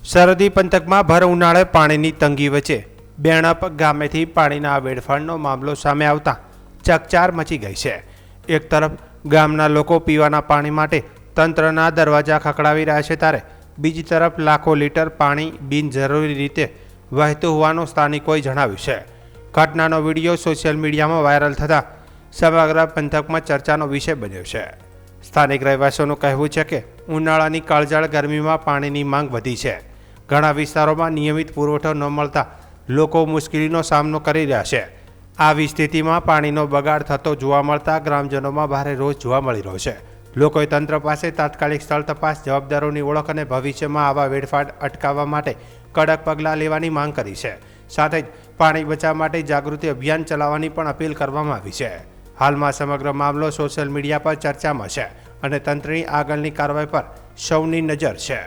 સરહદી પંથકમાં ભર ઉનાળે પાણીની તંગી વચ્ચે બેણપ ગામેથી પાણીના વેડફાણનો મામલો સામે આવતા ચકચાર મચી ગઈ છે। એક તરફ ગામના લોકો પીવાના પાણી માટે તંત્રના દરવાજા ખખડાવી રહ્યા છે, ત્યારે બીજી તરફ લાખો લીટર પાણી બિનજરૂરી રીતે વહેતું હોવાનું સ્થાનિકોએ જણાવ્યું છે। ઘટનાનો વિડીયો સોશિયલ મીડિયામાં વાયરલ થતાં સમગ્ર પંથકમાં ચર્ચાનો વિષય બન્યો છે। સ્થાનિક રહેવાસીઓનું કહેવું છે કે ઉનાળાની કાળઝાળ ગરમીમાં પાણીની માંગ વધી છે। ઘણા વિસ્તારોમાં નિયમિત પુરવઠો ન મળતા લોકો મુશ્કેલીનો સામનો કરી રહ્યા છે। આવી સ્થિતિમાં પાણીનો બગાડ થતો જોવા મળતા ગ્રામજનોમાં ભારે રોષ જોવા મળી રહ્યો છે। લોકોએ તંત્ર પાસે તાત્કાલિક સ્થળ તપાસ, જવાબદારોની ઓળખ અને ભવિષ્યમાં આવા વેડફાટ અટકાવવા માટે કડક પગલાં લેવાની માંગ કરી છે। સાથે જ પાણી બચાવવા માટે જાગૃતિ અભિયાન ચલાવવાની પણ અપીલ કરવામાં આવી છે। હાલમાં સમગ્ર મામલો સોશિયલ મીડિયા પર ચર્ચામાં છે અને તંત્રની આગળની કાર્યવાહી પર સૌની નજર છે।